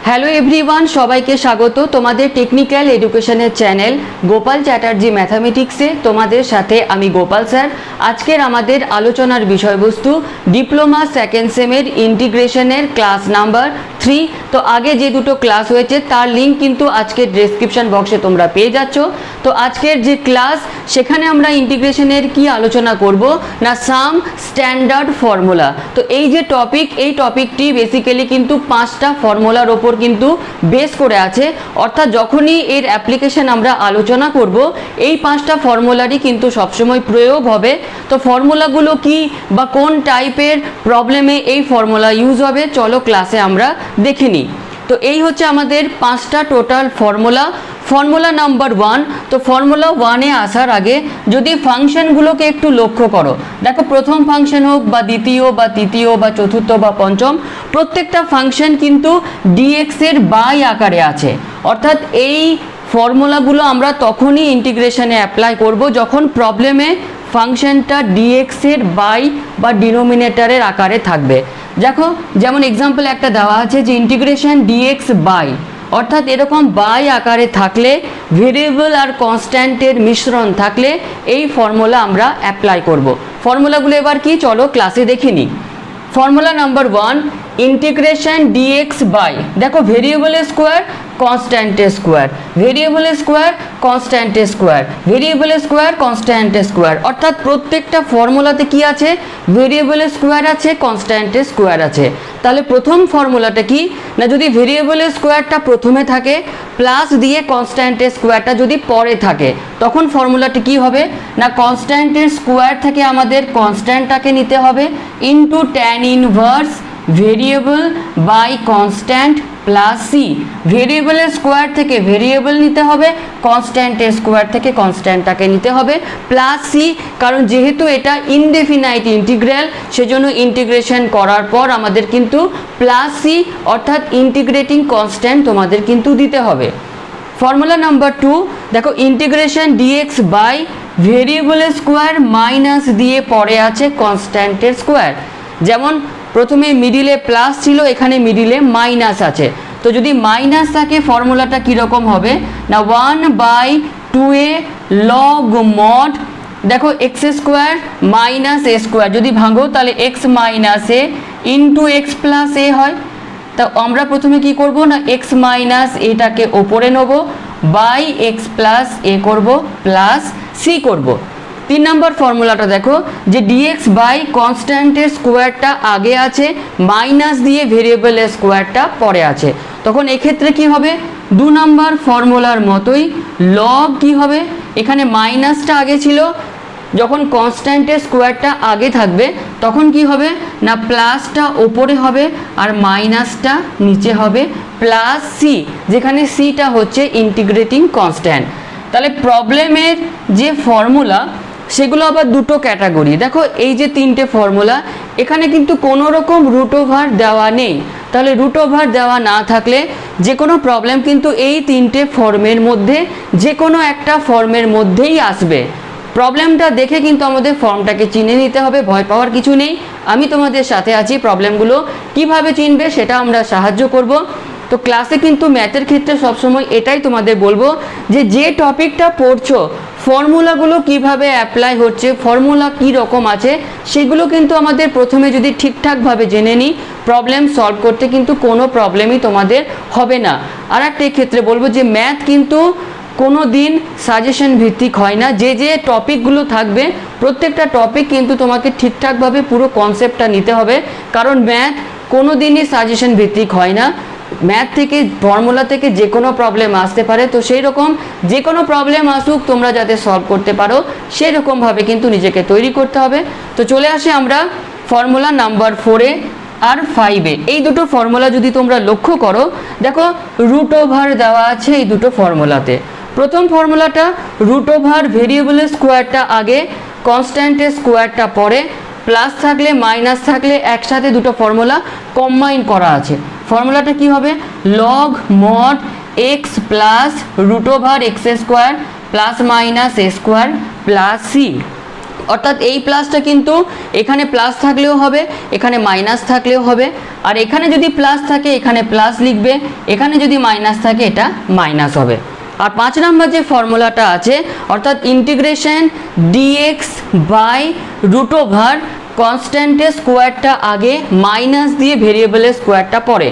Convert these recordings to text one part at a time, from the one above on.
Hello everyone, সবাইকে স্বাগত তোমাদের টেকনিক্যাল এডুকেশনের চ্যানেল গোপাল চ্যাটার্জি ম্যাথামেটিক্সে। তোমাদের সাথে আমি গোপাল স্যার। আজকের আমাদের আলোচনার বিষয়বস্তু ডিপ্লোমা সেকেন্ড সেমের ইন্টিগ্রেশনের ক্লাস নাম্বার 3। তো আগে যে দুটো ক্লাস হয়েছে তার লিঙ্ক কিন্তু আজকের ডেসক্রিপশন বক্সে তোমরা পেয়ে যাচ্ছ। তো আজকের যে ক্লাস, সেখানে আমরা ইন্টিগ্রেশনের কি আলোচনা করব না, সাম স্ট্যান্ডার্ড ফর্মুলা। তো এই যে টপিক, এই টপিকটি বেসিক্যালি কিন্তু 5টা ফর্মুলার ওপর কিন্তু বেস করে আছে। অর্থাৎ যখনই এর অ্যাপ্লিকেশন আমরা আলোচনা করব, এই 5টা ফর্মুলারই কিন্তু সবসময় প্রয়োগ হবে। তো ফর্মুলাগুলো কি বা কোন টাইপের প্রবলেমে এই ফর্মুলা ইউজ হবে, চলো ক্লাসে আমরা দেখে নিই। তো এই হচ্ছে আমাদের 5টা টোটাল ফর্মুলা। Formula number 1। তো ফর্মুলা 1-এ আসার আগে যদি ফাংশনগুলোকে একটু লক্ষ্য করো, দেখো প্রথম ফাংশন হোক বা দ্বিতীয় বা তৃতীয় বা চতুর্থ বা পঞ্চম, প্রত্যেকটা ফাংশন কিন্তু ডিএক্স এর বাই আকারে আছে। অর্থাৎ এই ফর্মুলাগুলো আমরা তখনই ইন্টিগ্রেশনে অ্যাপ্লাই করব যখন প্রবলেমে ফাংশনটা ডিএক্স এর বাই বা ডিনোমিনেটরের আকারে থাকবে। দেখো যেমন এক্সাম্পল একটা দেওয়া আছে যে ইন্টিগ্রেশন ডিএক্স বাই, অর্থাৎ এরকম বাই আকারে থাকলে, ভেরিয়েবল আর কনস্ট্যান্টের মিশ্রণ থাকলে এই ফর্মুলা আমরা অ্যাপ্লাই করব। ফর্মুলাগুলো এবার কি, চলো ক্লাসে দেখে নিই। Formula number 1, integration dx by, দেখো ভেরিয়েবলের স্কোয়ার কনস্ট্যান্টের স্কোয়ার, ভেরিয়েবলের স্কোয়ার কনস্ট্যান্টের স্কোয়ার, ভেরিয়েবলের স্কোয়ার কনস্ট্যান্টের স্কোয়ার। অর্থাৎ প্রত্যেকটা ফর্মুলাতে কি আছে, ভেরিয়েবলের স্কোয়ার আছে, কনস্ট্যান্টের স্কোয়ার আছে। তাহলে প্রথম ফর্মুলাটা কি না, যদি ভেরিয়েবলের স্কোয়ারটা প্রথমে থাকে প্লাস দিয়ে কনস্ট্যান্টের স্কোয়ারটা যদি পরে থাকে, তখন ফর্মুলাটি কি হবে না, কনস্ট্যান্টের স্কোয়ার থেকে আমাদের কনস্ট্যান্টটাকে নিতে হবে into tan inverse variable by constant plus c. ভেরিয়েবলের স্কোয়ার থেকে ভেরিয়েবল নিতে হবে, কনস্ট্যান্টের স্কোয়ার থেকে কনস্ট্যান্টটাকে নিতে হবে প্লাস সি। কারণ যেহেতু এটা ইনডেফিনাইট ইন্টিগ্রাল, সেজন্য ইন্টিগ্রেশন করার পর আমাদের কিন্তু প্লাস সি অর্থাৎ ইন্টিগ্রেটিং কনস্ট্যান্ট তোমাদের কিন্তু দিতে হবে। ফর্মুলা নাম্বার 2, দেখো ইন্টিগ্রেশন ডিএক্স বাই ভেরিয়েবলের স্কোয়ার মাইনাস দিয়ে পরে আছে কনস্ট্যান্টের স্কোয়ার। যেমন প্রথমে মিডিলে প্লাস ছিল, এখানে মিডিলে মাইনাস আছে। তো যদি মাইনাস থাকে ফর্মুলাটা কীরকম হবে না, 1/2a লগ মড, দেখো X square minus A square যদি ভাঙো তাহলে এক্স মাইনাস এ ইন্টু এক্স প্লাস এ হয়। তা আমরা প্রথমে কি করব না, এক্স মাইনাস এটাকে ওপরে নেব, বাই এক্স প্লাস এ করব প্লাস সি করব। 3 নম্বর ফর্মুলাটা দেখো যে ডিএক্স বাই কনস্ট্যান্টের স্কোয়ারটা আগে আছে, মাইনাস দিয়ে ভেরিয়েবলের স্কোয়ারটা পরে আছে। তখন এক্ষেত্রে কি হবে, 2 নম্বর ফর্মুলার মতোই লগ কি হবে, এখানে মাইনাসটা আগে ছিল, যখন কনস্ট্যান্টের স্কোয়ারটা আগে থাকবে তখন কি হবে না, প্লাসটা ওপরে হবে আর মাইনাসটা নিচে হবে প্লাস সি, যেখানে সিটা হচ্ছে ইন্টিগ্রেটিং কনস্ট্যান্ট। তাহলে প্রবলেমের যে ফর্মুলা সেগুলো আবার দুটো ক্যাটাগরি। দেখো এই যে 3টে ফর্মুলা, এখানে কিন্তু কোনো রকম রুট ওভার দেওয়া নেই। তাহলে রুট ওভার দেওয়া না থাকলে যে কোনো প্রবলেম কিন্তু এই 3টে ফর্মের মধ্যে যে কোনো একটা ফর্মের মধ্যেই আসবে। প্রবলেমটা দেখে কিন্তু আমাদের ফর্মটাকে চিনে নিতে হবে, ভয় পাওয়ার কিছু নেই। আমি তোমাদের সাথে আছি, প্রবলেমগুলো কিভাবে চিনবে সেটা আমরা সাহায্য করব। তো ক্লাসে কিন্তু ম্যাথের ক্ষেত্রে সবসময় এটাই তোমাদের বলবো যে টপিকটা পড়ছো ফর্মুলাগুলো কিভাবে অ্যাপ্লাই হচ্ছে, ফর্মুলা কি রকম আছে, সেগুলো কিন্তু আমাদের প্রথমে যদি ঠিকঠাকভাবে জেনে নিই, প্রবলেম সলভ করতে কিন্তু কোনো প্রবলেমই তোমাদের হবে না। আর একটা ক্ষেত্রে বলবো যে ম্যাথ কিন্তু কোনো দিন সাজেশন ভিত্তিক হয় না। যে টপিকগুলো থাকবে প্রত্যেকটা টপিক কিন্তু তোমাকে ঠিকঠাকভাবে পুরো কনসেপ্টটা নিতে হবে, কারণ ম্যাথ কোনো দিনই সাজেশন ভিত্তিক হয় না। ম্যাথ থেকে ফর্মুলা থেকে যে কোনো প্রবলেম আসতে পারে। তো সেই রকম যে কোনো প্রবলেম আসুক তোমরা যাতে সলভ করতে পারো সেই রকমভাবে কিন্তু নিজেকে তৈরি করতে হবে। তো চলে আসি আমরা ফর্মুলা নাম্বার 4-এ আর 5-এ। এই দুটো ফর্মুলা যদি তোমরা লক্ষ্য করো, দেখো রুট ওভার দেওয়া আছে এই দুটো ফর্মুলাতে। প্রথম ফর্মুলাটা রুট ওভার ভেরিয়েবলের স্কোয়ারটা আগে, কনস্ট্যান্টের স্কোয়ারটা পরে, প্লাস থাকলে মাইনাস থাকলে একসাথে দুটো ফর্মুলা কম্বাইন করা আছে। ফর্মুলাটা কি হবে, log mod X plus root over X square plus minus A square plus C. অর্থাৎ এই প্লাসটা কিন্তু এখানে প্লাস থাকলেও হবে, এখানে মাইনাস থাকলেও হবে, আর এখানে যদি প্লাস থাকে এখানে প্লাস লিখবে, এখানে যদি মাইনাস থাকে এটা মাইনাস হবে। আর 5 নম্বর যে ফর্মুলাটা আছে অর্থাৎ integration dx by root over কনস্ট্যান্টের স্কোয়ারটা আগে মাইনাস দিয়ে ভেরিয়েবলের স্কোয়ারটা পরে,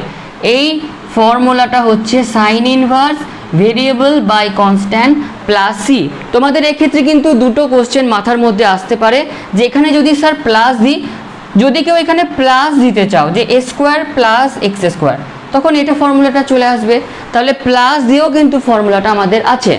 এই ফর্মুলাটা হচ্ছে sine inverse variable by constant plus c. তোমাদের এক্ষেত্রে কিন্তু দুটো কোশ্চেন মাথার মধ্যে আসতে পারে যে এখানে যদি স্যার প্লাস দিই, যদি কেউ এখানে প্লাস দিতে চাও যে এ স্কোয়ার প্লাস এক্স স্কোয়ার, তখন এটা ফর্মুলাটা চলে আসবে, তাহলে প্লাস দিয়েও কিন্তু ফর্মুলাটা আমাদের আছে।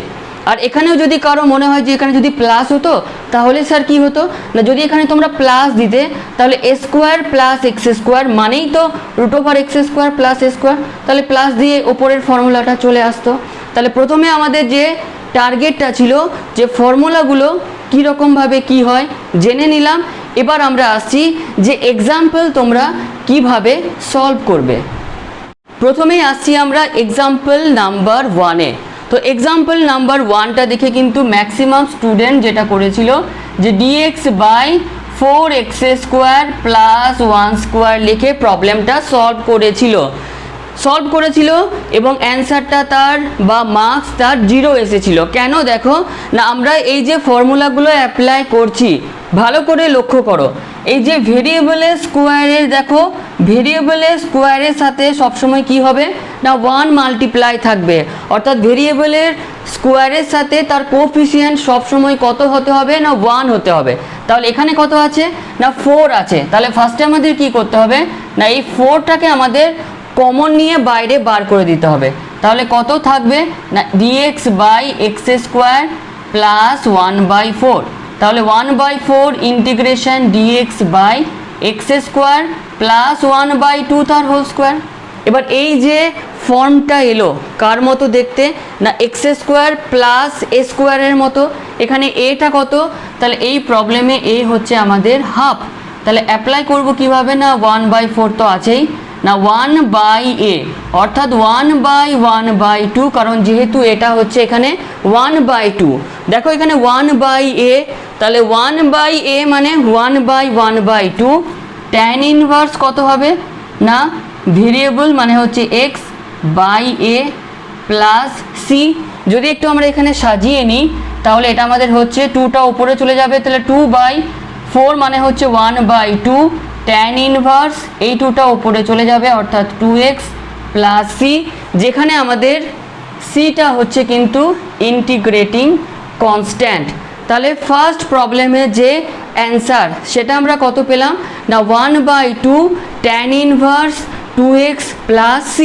আর এখানেও যদি কারো মনে হয় যে এখানে যদি প্লাস হতো তাহলে স্যার কি হতো না, যদি এখানে তোমরা প্লাস দিতে তাহলে A square plus X square মানেই তো root over X square plus A square, তাহলে প্লাস দিয়ে ওপরের ফর্মুলাটা চলে আসতো। তাহলে প্রথমে আমাদের যে টার্গেটটা ছিল যে ফর্মুলাগুলো কীরকমভাবে কি হয় জেনে নিলাম। এবার আমরা আসছি যে এক্সাম্পল তোমরা কিভাবে সলভ করবে। প্রথমেই আসছি আমরা এক্সাম্পল নাম্বার 1-এ। তো এক্সাম্পল নাম্বার 1টা দেখে কিন্তু ম্যাক্সিমাম স্টুডেন্ট যেটা করেছিল যে dx by 4x square plus 1 square লিখে প্রবলেমটা সলভ করেছিল এবং অ্যান্সারটা তার বা মার্কস তার 0 এসেছিল। কেন দেখো না, আমরা এই যে ফর্মুলাগুলো অ্যাপ্লাই করছি ভালো করে লক্ষ্য করো, এই যে ভেরিয়েবলের স্কোয়ারের দেখো ভেরিয়েবলের স্কোয়ারের সাথে সবসময় কি হবে না 1 মাল্টিপ্লাই থাকবে, অর্থাৎ ভেরিয়েবলের স্কোয়ারের সাথে তার কোএফিসিয়েন্ট সবসময় কত হতে হবে না 1 হতে হবে। তাহলে এখানে কত আছে না 4 আছে, তাহলে ফার্স্টে আমাদের কি করতে হবে না এই 4টাকে আমাদের কমন নিয়ে বাইরে বার করে দিতে হবে। তাহলে কত থাকবে না dx by x square plus 1/4, তাহলে 1/4 integration dx by x square plus 1/2 তার হোল স্কোয়ার। এবার এই যে ফর্মটা এলো কার মতো দেখতে না এক্স স্কোয়ার প্লাস এ স্কোয়ারের মতো, এখানে এটা কত, তাহলে এই প্রবলেমে এ হচ্ছে আমাদের হাফ। তাহলে অ্যাপ্লাই করব কিভাবে না 1/4 তো আছেই না 1/a অর্থাৎ 1/1/2, কারণ যেহেতু এটা হচ্ছে এখানে 1/2, দেখো এখানে 1/a, তাহলে 1/a মানে 1/1/2 tan ইনভার্স কত হবে না ভেরিয়েবল মানে হচ্ছে x by a plus c। যদি একটু আমরা এখানে সাজিয়ে নিই তাহলে এটা আমাদের হচ্ছে 2টা উপরে চলে যাবে, তাহলে 2/4 মানে হচ্ছে 1/2 tan ইনভার্স এই 2টা উপরে চলে যাবে অর্থাৎ 2x প্লাস c, যেখানে আমাদের cটা হচ্ছে কিন্তু ইন্টিগ্রেটিং কনস্ট্যান্ট। তাহলে ফার্স্ট প্রবলেমে যে অ্যান্সার সেটা আমরা কত পেলাম না 1/2 tan inverse 2x plus c।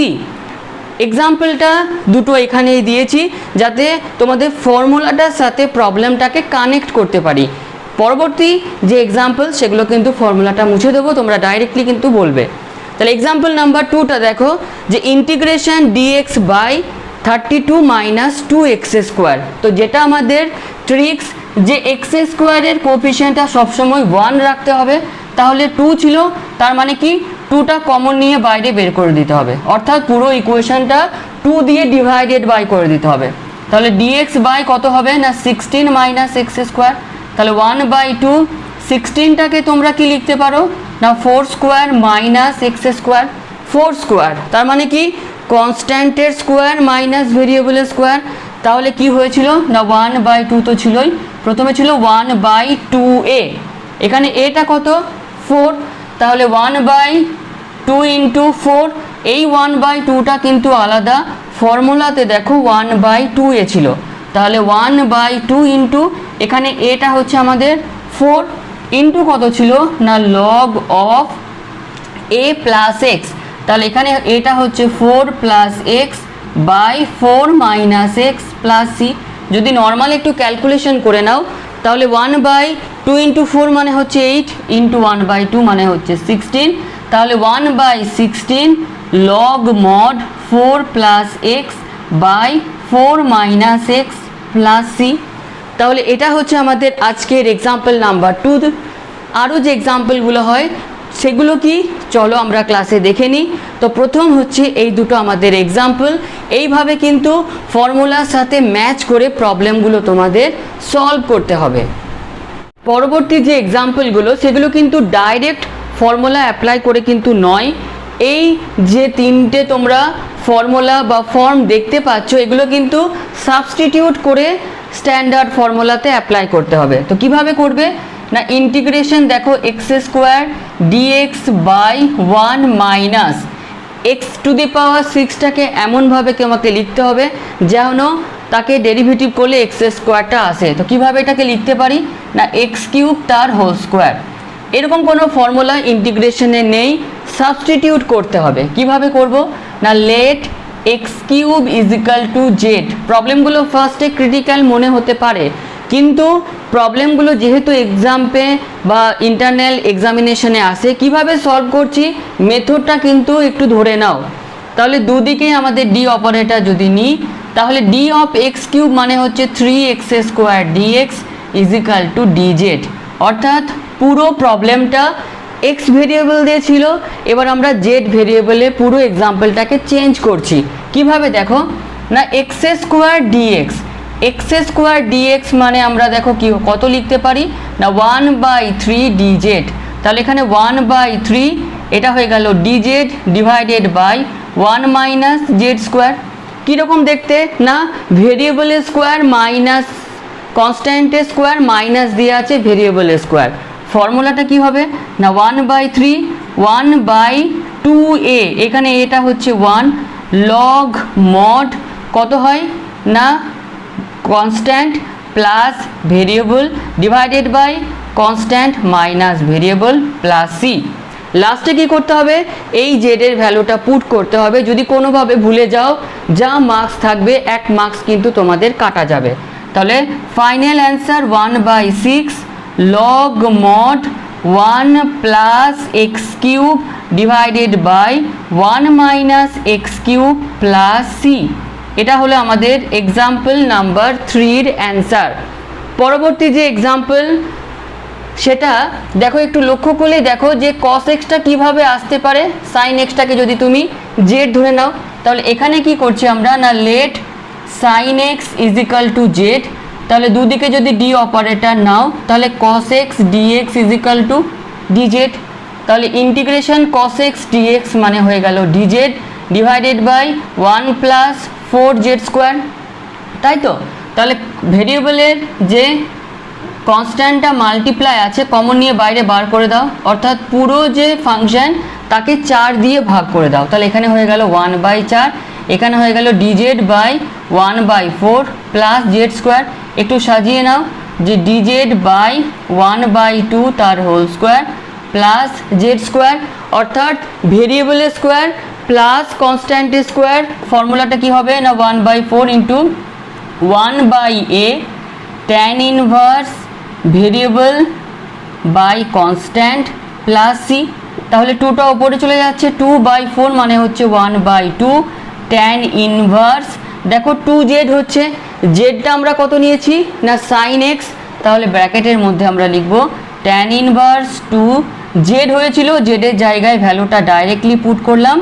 এক্সাম্পলটা দুটো এখানেই দিয়েছি যাতে তোমাদের ফর্মুলাটার সাথে প্রবলেমটাকে কানেক্ট করতে পারি। পরবর্তী যে এক্সাম্পল সেগুলো কিন্তু ফর্মুলাটা মুছে দেবো, তোমরা ডাইরেক্টলি কিন্তু বলবে। তাহলে এক্সাম্পল নাম্বার 2টা দেখো যে integration dx by 32 minus 2x square. তো যেটা আমাদের ট্রিক্স যে এক্স স্কোয়ারের কোএফিসিয়েন্টটা সবসময় 1 রাখতে হবে, তাহলে 2 ছিল তার মানে কি 2টা কমন নিয়ে বাইরে বের করে দিতে হবে, অর্থাৎ পুরো ইকুয়েশনটা 2 দিয়ে ডিভাইডেড বাই করে দিতে হবে। তাহলে ডিএক্স বাই কত হবে না 16 মাইনাস এক্স স্কোয়ার, তাহলে 1/2 16টাকে তোমরা কি লিখতে পারো না 4 square minus x square, 4 square তার মানে কি কনস্ট্যান্টের স্কোয়ার মাইনাস ভেরিয়েবলের স্কোয়ার। তাহলে কি হয়েছিল না 1/2 তো ছিলই, প্রথমে ছিল 1/2a, এখানে এটা কত 4, তাহলে 1/2 ইন্টু 4, এই 1/2টা কিন্তু আলাদা ফর্মুলাতে দেখো 1/2a ছিল, তাহলে 1/2 ইন্টু এখানে এটা হচ্ছে আমাদের 4 ইন্টু কত ছিল না log of a plus x, তাহলে এখানে এটা হচ্ছে 4 plus x by 4 minus x plus c. যদি নর্মাল একটু ক্যালকুলেশন করে নাও তাহলে 1/2 ইন্টু 4 মানে হচ্ছে 8 ইন্টু 1/2 মানে হচ্ছে 16, তাহলে 1/16 log mod 4 plus x by 4 minus x plus c. তাহলে এটা হচ্ছে আমাদের আজকের এক্সাম্পল নাম্বার 2। আরও যে এক্সাম্পলগুলো হয় সেগুলো কি চলো আমরা ক্লাসে দেখে নিই। তো প্রথম হচ্ছে এই দুটো আমাদের এক্সাম্পল, এইভাবে কিন্তু ফর্মুলার সাথে ম্যাচ করে প্রবলেমগুলো তোমাদের সলভ করতে হবে। পরবর্তী যে এক্সাম্পলগুলো সেগুলো কিন্তু ডাইরেক্ট ফর্মুলা অ্যাপ্লাই করে কিন্তু নয়, এই যে তিনটে তোমরা ফর্মুলা বা ফর্ম দেখতে পাচ্ছ এগুলো কিন্তু সাবস্টিটিউট করে স্ট্যান্ডার্ড ফর্মুলাতে অ্যাপ্লাই করতে হবে। তো কিভাবে করবে না, ইন্টিগ্রেশন দেখো X square dx by 1 minus X to the power 6টাকে এমনভাবে তোমাকে লিখতে হবে যেন তাকে ডেরিভেটিভ করলে এক্স স্কোয়ারটা আসে। তো কিভাবে এটাকে লিখতে পারি না, এক্স কিউব তার হোল স্কোয়ার। এরকম কোনো ফর্মুলা ইন্টিগ্রেশনে নেই, সাবস্টিটিউট করতে হবে। কিভাবে করব না, let x cube is equal to z. প্রবলেমগুলো ফার্স্টে ক্রিটিক্যাল মনে হতে পারে, কিন্তু প্রবলেমগুলো যেহেতু এক্সামে বা ইন্টারনাল এক্সামিনেশনে আসে, কিভাবে সলভ করছি মেথডটা কিন্তু একটু ধরে নাও। তাহলে দুদিকেই আমাদের ডি অপারেটর যদি নিই, তাহলে ডি অফ এক্স কিউব মানে হচ্ছে 3x square dx is equal to dz. অর্থাৎ পুরো প্রবলেমটা এক্স ভেরিয়েবল দিয়ে ছিল, এবার আমরা জেড ভেরিয়েবলে পুরো এক্সাম্পলটাকে চেঞ্জ করছি। কিভাবে দেখো না, x square dx, x square dx মানে আমরা দেখো কি কত লিখতে পারি না 1/3 ডিজেড। তাহলে এখানে 1/3 এটা হয়ে গেল dz divided by 1 minus z square. কীরকম দেখতে না, ভেরিয়েবলের স্কোয়ার মাইনাস কনস্ট্যান্টের স্কোয়ার মাইনাস দিয়ে আছে ভেরিয়েবলের স্কোয়ার। ফর্মুলাটা কি হবে না 1/3 1/2a, এখানে এটা হচ্ছে 1 লগ মড কত হয় না constant plus variable divided by constant minus variable plus c. লাস্টে কি করতে হবে, এই জেডের ভ্যালুটা পুট করতে হবে। যদি কোনোভাবে ভুলে যাও যা মার্কস থাকবে 1 মার্কস কিন্তু তোমাদের কাটা যাবে। তাহলে final answer 1/6 log mod 1 plus x cube divided by 1 minus x cube plus c. এটা হলো আমাদের এক্সাম্পল নাম্বার 3-র অ্যান্সার। পরবর্তী যে এক্সাম্পল সেটা দেখো, একটু লক্ষ্য করলে দেখো যে কস এক্সটা কীভাবে আসতে পারে, সাইন এক্সটাকে যদি তুমি জেড ধরে নাও, তাহলে এখানে কি করছি আমরা না let sine X is equal to Z. তাহলে দুদিকে যদি ডি অপারেটর নাও, তাহলে cos X dx is equal to dz. তাহলে ইন্টিগ্রেশন কস এক্স ডিএক্স মানে হয়ে গেল dz divided by 1 plus 4z square, তাই তো। তাহলে ভেরিয়েবলের যে কনস্ট্যান্টটা মাল্টিপ্লাই আছে কমন নিয়ে বাইরে বার করে দাও, অর্থাৎ পুরো যে ফাংশন তাকে 4 দিয়ে ভাগ করে দাও। তাহলে এখানে হয়ে গেল 1/4, এখানে হয়ে গেল dz by 1/4 plus z square. একটু সাজিয়ে নাও যে ডিজেড বাই 1/2 তার whole square plus z square, অর্থাৎ ভেরিয়েবলের স্কোয়ার প্লাস কনস্ট্যান্টের স্কোয়ার। ফর্মুলাটা কি হবে না 1/4 into 1/a tan inverse variable by constant plus c. তাহলে 2টা ওপরে চলে যাচ্ছে, 2/4 মানে হচ্ছে 1/2 tan ইনভার্স দেখো 2z হচ্ছে, জেডটা আমরা কত নিয়েছি না সাইন এক্স, তাহলে ব্র্যাকেটের মধ্যে আমরা লিখব tan ইনভার্স 2 জেড হয়েছিল, জেডের জায়গায় ভ্যালুটা ডাইরেক্টলি পুট করলাম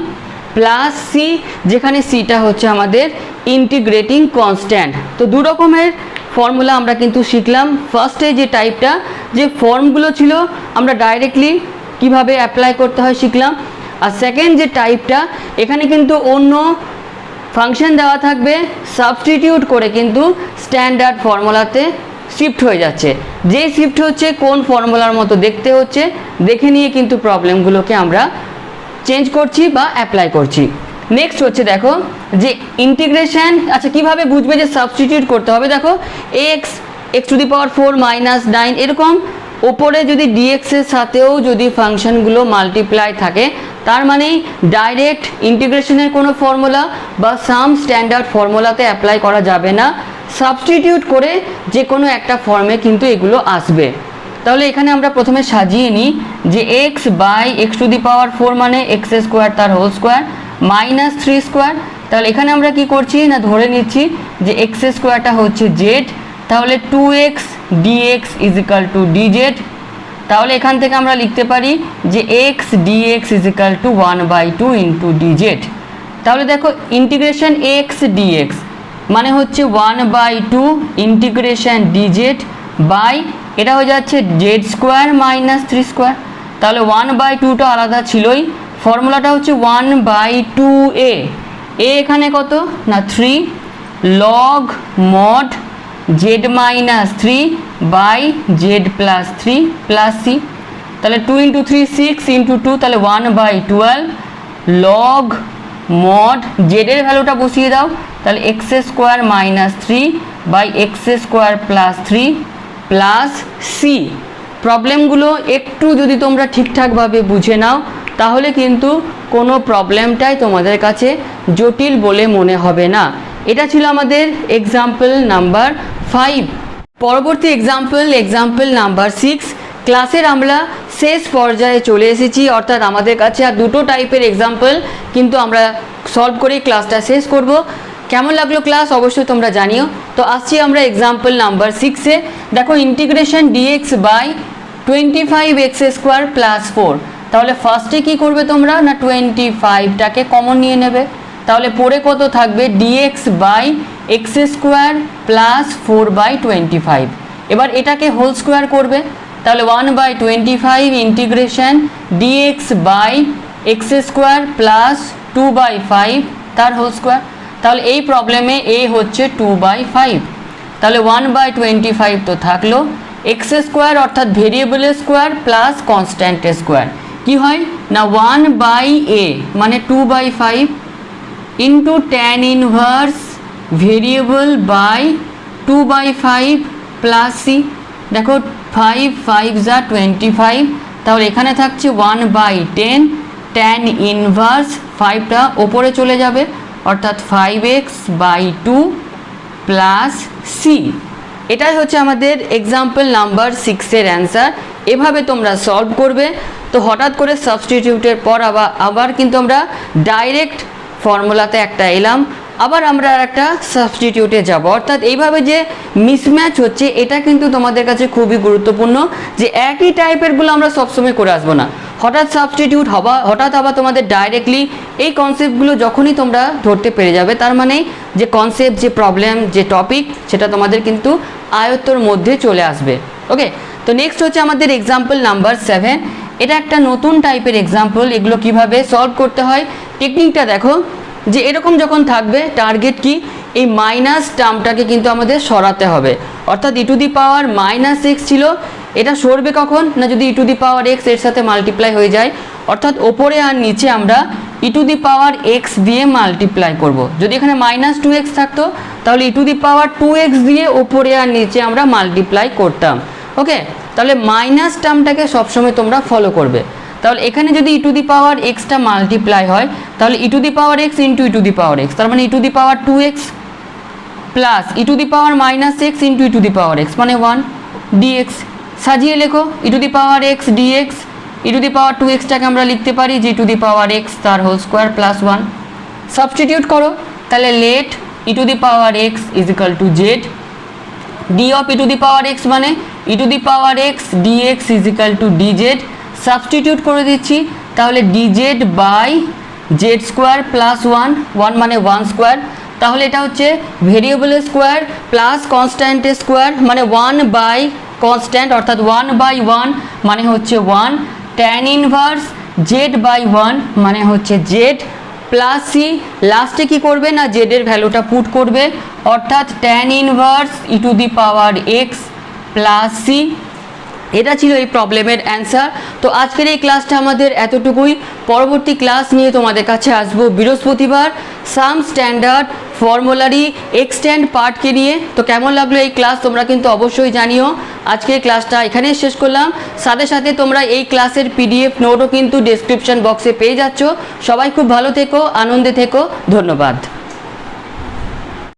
প্লাস সি, যেখানে সিটা হচ্ছে আমাদের ইন্টিগ্রেটিং কনস্ট্যান্ট। তো দু রকমের ফর্মুলা আমরা কিন্তু শিখলাম। ফার্স্টে যে টাইপটা যে ফর্মগুলো ছিল আমরা ডাইরেক্টলি কিভাবে অ্যাপ্লাই করতে হয় শিখলাম, আর সেকেন্ড যে টাইপটা এখানে কিন্তু অন্য ফাংশন দেওয়া থাকবে, সাবস্টিটিউট করে কিন্তু স্ট্যান্ডার্ড ফর্মুলাতে শিফট হয়ে যাচ্ছে। যে শিফট হচ্ছে কোন ফর্মুলার মতো দেখতে হচ্ছে দেখে নিয়ে কিন্তু প্রবলেমগুলোকে আমরা চেঞ্জ করছি বা অ্যাপ্লাই করছি। নেক্সট হচ্ছে দেখো যে ইন্টিগ্রেশন, আচ্ছা কিভাবে বুঝবে যে সাবস্টিটিউট করতে হবে, দেখো x to the power 4 minus 9 এরকম ওপরে যদি ডিএক্স এর সাথেও যদি ফাংশনগুলো মাল্টিপ্লাই থাকে তার মানে ডাইরেক্ট ইন্টিগ্রেশনের কোনো ফর্মুলা বা সাম স্ট্যান্ডার্ড ফর্মুলাতে অ্যাপ্লাই করা যাবে না, সাবস্টিটিউট করে যে কোনো একটা ফর্মে কিন্তু এগুলো আসবে। তাহলে এখানে আমরা প্রথমে সাজিয়ে নিই যে X by X to the power 4 মানে এক্স স্কোয়ার তার হোল স্কোয়ার মাইনাস 3 স্কোয়ার। তাহলে এখানে আমরা কি করছি না ধরে নিচ্ছি যে এক্স স্কোয়ারটা হচ্ছে জেড, তাহলে 2x dx is equal to dz. তাহলে এখান থেকে আমরা লিখতে পারি যে x dx is equal two 1/2 into DZ. তাহলে দেখো ইন্টিগ্রেশন x dx মানে হচ্ছে 1/2 ইন্টিগ্রেশন ডিজেড বাই এটা হয়ে যাচ্ছে জেড স্কোয়ার মাইনাস 3 স্কোয়ার। তাহলে 1/2টা আলাদা ছিলই, ফর্মুলাটা হচ্ছে 1/2a। এ এখানে কত না 3 log mod z minus 3 by z plus 3 plus c. তাহলে 2 × 3 6 × 2, তাহলে 1/12 লগ মড জেডের ভ্যালুটা বসিয়ে দাও, তাহলে x square minus 3 by x square plus 3 plus c. প্রবলেমগুলো একটু যদি তোমরা ঠিকঠাকভাবে বুঝে নাও তাহলে কিন্তু কোনো প্রবলেমটাই তোমাদের কাছে জটিল বলে মনে হবে না। এটা ছিল আমাদের এক্সাম্পল নাম্বার 5। পরবর্তী এক্সাম্পল নাম্বার 6। ক্লাসের আমরা শেষ পর্যায়ে চলে এসেছি, অর্থাৎ আমাদের কাছে আর দুটো টাইপের এক্সাম্পল কিন্তু আমরা সলভ করেই ক্লাসটা শেষ করব। কেমন লাগলো ক্লাস অবশ্যই তোমরা জানিও। তো আসছি আমরা এক্সাম্পল নাম্বার 6-এ। দেখো integration dx by 25x² plus 4। তাহলে ফার্স্টে কি করবে তোমরা না 25টাকে কমন নিয়ে নেবে, তাহলে পরে কত থাকবে ডিএক্স বাই x² প্লাস 4/25। এবার এটাকে হোল স্কোয়ার করবে, তাহলে 1/25 integration dx by x² plus 2/5 তার হোল স্কোয়ার। তাহলে এই প্রবলেমে এ হচ্ছে 2/5, তাহলে 1/25 তো থাকলো, x² অর্থাৎ ভেরিয়েবলের স্কোয়ার প্লাস কনস্ট্যান্টের স্কোয়ার কি হয় না 1/a মানে 2/5 into tan inverse variable by 2/5 plus c. দেখো 5 5 যা 25, তাহলে এখানে থাকছে 1/10 ট্যান ইনভার্স 5টা ওপরে চলে যাবে অর্থাৎ 5x/2 প্লাস সি। এটাই হচ্ছে আমাদের এক্সাম্পল নাম্বার 6-এর অ্যান্সার। এভাবে তোমরা সলভ করবে। তো হঠাৎ করে সাবস্টিটিউটের পর আবার কিন্তু আমরা ডাইরেক্ট ফর্মুলাতে একটা এলাম, আবার আমরা একটা সাবস্টিটিউটে যাব, অর্থাৎ এইভাবে যে মিসম্যাচ হচ্ছে এটা কিন্তু তোমাদের কাছে খুবই গুরুত্বপূর্ণ যে একই টাইপেরগুলো আমরা সবসময় করে আসবো না, হঠাৎ সাবস্টিটিউট হঠাৎ আবার তোমাদের ডাইরেক্টলি এই কনসেপ্টগুলো যখনই তোমরা ধরতে পেরে যাবে তার মানে যে কনসেপ্ট যে প্রবলেম যে টপিক সেটা তোমাদের কিন্তু আয়ত্তর মধ্যে চলে আসবে। ওকে, তো নেক্সট হচ্ছে আমাদের এক্সাম্পল নাম্বার 7। এটা একটা নতুন টাইপের এক্সাম্পল। এগুলো কিভাবে সলভ করতে হয় টেকনিকটা দেখো, যে এরকম যখন থাকবে টার্গেট কি এই মাইনাস টার্মটাকে কিন্তু আমাদের সরাতে হবে, অর্থাৎ e to the power -x ছিল, এটা সরবে কখন না যদি e to the power x এর সাথে মাল্টিপ্লাই হয়ে যায়, অর্থাৎ ওপরে আর নিচে আমরা e to the power x দিয়ে মাল্টিপ্লাই করব। যদি এখানে -2x থাকতো তাহলে e to the power 2x দিয়ে ওপরে আর নিচে আমরা মাল্টিপ্লাই করতাম। ওকে, তাহলে মাইনাস টার্মটাকে সবসময় তোমরা ফলো করবে। তাহলে এখানে যদি e টু দি পাওয়ার xটা মাল্টিপ্লাই হয় তাহলে e to the power x into e to the power x, তার মানে e to the power 2x plus e to the power -x into e to the power x মানে 1 dx। সাজিয়ে লেখো e to the power x dx, e to the power 2xটাকে আমরা লিখতে পারি যে e to the power x তার whole square plus 1। Substitute করো, তাহলে let e to the power x is equal to z, d of e to the power x মানে e to the power x dx is equal to dz। Substitute করে দিচ্ছি, তাহলে dz by z square plus 1 মানে 1 square, তাহলে এটা হচ্ছে ভেরিয়েবলের square plus কনস্ট্যান্টের square মানে 1 বাই কনস্ট্যান্ট অর্থাৎ 1/1 মানে হচ্ছে 1, ট্যান ইনভার্স z/1 মানে হচ্ছে z প্লাস সি। লাস্টে কি করবে না জেডের ভ্যালুটা পুট করবে অর্থাৎ tan inverse e to the power x plus c. এটা ছিল এই প্রবলেমের অ্যান্সার। তো আজকের এই ক্লাসটা আমাদের এতটুকুই। পরবর্তী ক্লাস নিয়ে তোমাদের কাছে আসবো বৃহস্পতিবার সাম স্ট্যান্ডার্ড ফর্মুলারি এক্সটেন্ড পার্টকে নিয়ে। তো কেমন লাগলো এই ক্লাস তোমরা কিন্তু অবশ্যই জানিও। আজকের ক্লাসটা এখানেই শেষ করলাম। সাথে সাথে তোমরা এই ক্লাসের PDF নোটও কিন্তু ডেসক্রিপশন বক্সে পেয়ে যাচ্ছ। সবাই খুব ভালো থেকো, আনন্দে থেকো, ধন্যবাদ।